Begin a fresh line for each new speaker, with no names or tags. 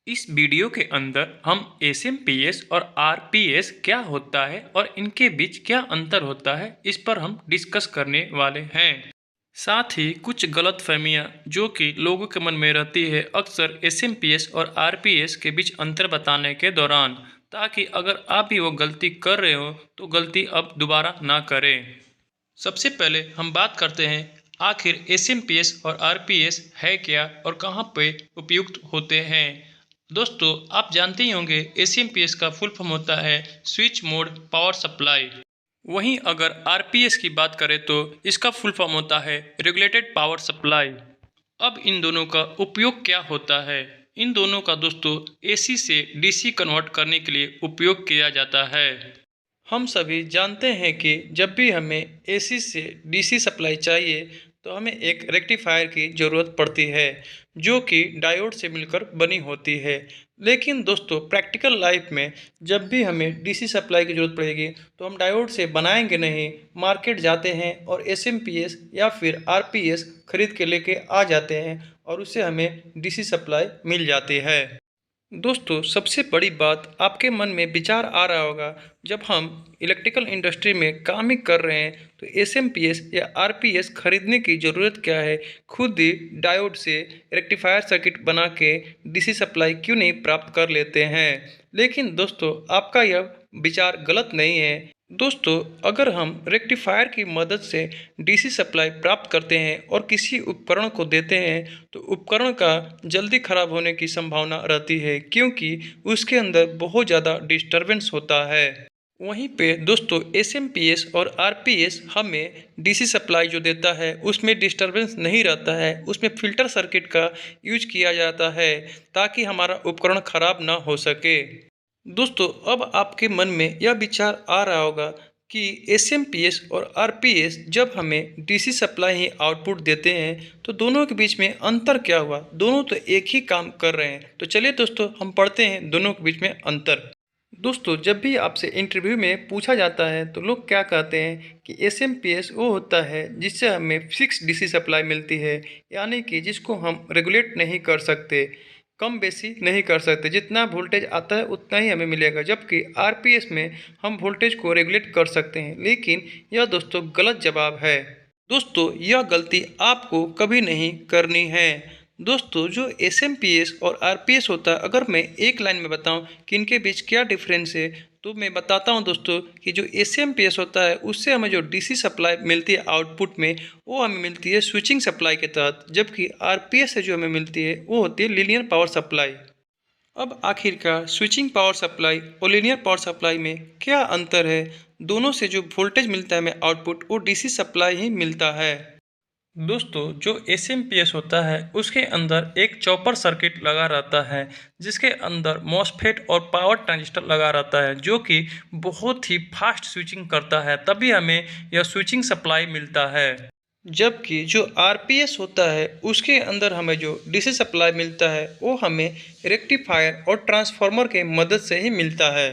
इस वीडियो के अंदर हम एसएमपीएस और आरपीएस क्या होता है और इनके बीच क्या अंतर होता है इस पर हम डिस्कस करने वाले हैं। साथ ही कुछ गलतफहमियां जो कि लोगों के मन में रहती है अक्सर एसएमपीएस और आरपीएस के बीच अंतर बताने के दौरान, ताकि अगर आप भी वो गलती कर रहे हो तो गलती अब दोबारा ना करें। सबसे पहले हम बात करते हैं आखिर एसएमपीएस और आरपीएस है क्या और कहाँ पे उपयुक्त होते हैं। दोस्तों, आप जानते ही होंगे एसएमपीएस का फुल फॉर्म होता है स्विच मोड पावर सप्लाई। वहीं अगर आरपीएस की बात करें तो इसका फुल फॉर्म होता है रेगुलेटेड पावर सप्लाई। अब इन दोनों का उपयोग क्या होता है? इन दोनों का दोस्तों एसी से डीसी कन्वर्ट करने के लिए उपयोग किया जाता है। हम सभी जानते हैं कि जब भी हमें एसी से डीसी सप्लाई चाहिए तो हमें एक रेक्टिफायर की ज़रूरत पड़ती है, जो कि डायोड से मिलकर बनी होती है। लेकिन दोस्तों, प्रैक्टिकल लाइफ में जब भी हमें डीसी सप्लाई की ज़रूरत पड़ेगी तो हम डायोड से बनाएंगे नहीं, मार्केट जाते हैं और एसएमपीएस या फिर आरपीएस खरीद के लेके आ जाते हैं और उससे हमें डीसी सप्लाई मिल जाती है। दोस्तों, सबसे बड़ी बात आपके मन में विचार आ रहा होगा, जब हम इलेक्ट्रिकल इंडस्ट्री में काम ही कर रहे हैं तो एसएमपीएस या आरपीएस खरीदने की ज़रूरत क्या है? खुद ही डायोड से रेक्टिफायर सर्किट बना के डीसी सप्लाई क्यों नहीं प्राप्त कर लेते हैं? लेकिन दोस्तों, आपका यह विचार गलत नहीं है। दोस्तों, अगर हम रेक्टिफायर की मदद से डीसी सप्लाई प्राप्त करते हैं और किसी उपकरण को देते हैं तो उपकरण का जल्दी खराब होने की संभावना रहती है, क्योंकि उसके अंदर बहुत ज़्यादा डिस्टरबेंस होता है। वहीं पे दोस्तों, एसएमपीएस और आरपीएस हमें डीसी सप्लाई जो देता है उसमें डिस्टरबेंस नहीं रहता है, उसमें फ़िल्टर सर्किट का यूज किया जाता है ताकि हमारा उपकरण खराब ना हो सके। दोस्तों, अब आपके मन में यह विचार आ रहा होगा कि एसएमपीएस और आरपीएस जब हमें डीसी सप्लाई ही आउटपुट देते हैं तो दोनों के बीच में अंतर क्या हुआ? दोनों तो एक ही काम कर रहे हैं। तो चलिए दोस्तों, हम पढ़ते हैं दोनों के बीच में अंतर। दोस्तों, जब भी आपसे इंटरव्यू में पूछा जाता है तो लोग क्या कहते हैं कि एसएमपीएस वो होता है जिससे हमें फिक्स डीसी सप्लाई मिलती है, यानी कि जिसको हम रेगुलेट नहीं कर सकते, कम बेसी नहीं कर सकते, जितना वोल्टेज आता है उतना ही हमें मिलेगा। जबकि आरपीएस में हम वोल्टेज को रेगुलेट कर सकते हैं। लेकिन यह दोस्तों गलत जवाब है। दोस्तों, यह गलती आपको कभी नहीं करनी है। दोस्तों, जो एसएमपीएस और आरपीएस होता है, अगर मैं एक लाइन में बताऊं कि इनके बीच क्या डिफरेंस है तो मैं बताता हूं दोस्तों कि जो एसएमपीएस होता है उससे हमें जो डीसी सप्लाई मिलती है आउटपुट में, वो हमें मिलती है स्विचिंग सप्लाई के तहत। जबकि आरपीएस से जो हमें मिलती है वो होती है लीनियर पावर सप्लाई। अब आखिरकार स्विचिंग पावर सप्लाई और लीनियर पावर सप्लाई में क्या अंतर है? दोनों से जो वोल्टेज मिलता है हमें आउटपुट, वो डीसी सप्लाई ही मिलता है। दोस्तों, जो एसएमपीएस होता है उसके अंदर एक चॉपर सर्किट लगा रहता है, जिसके अंदर मॉसफेट और पावर ट्रांजिस्टर लगा रहता है, जो कि बहुत ही फास्ट स्विचिंग करता है, तभी हमें यह स्विचिंग सप्लाई मिलता है। जबकि जो आरपीएस होता है उसके अंदर हमें जो डीसी सप्लाई मिलता है वो हमें रेक्टिफायर और ट्रांसफार्मर के मदद से ही मिलता है।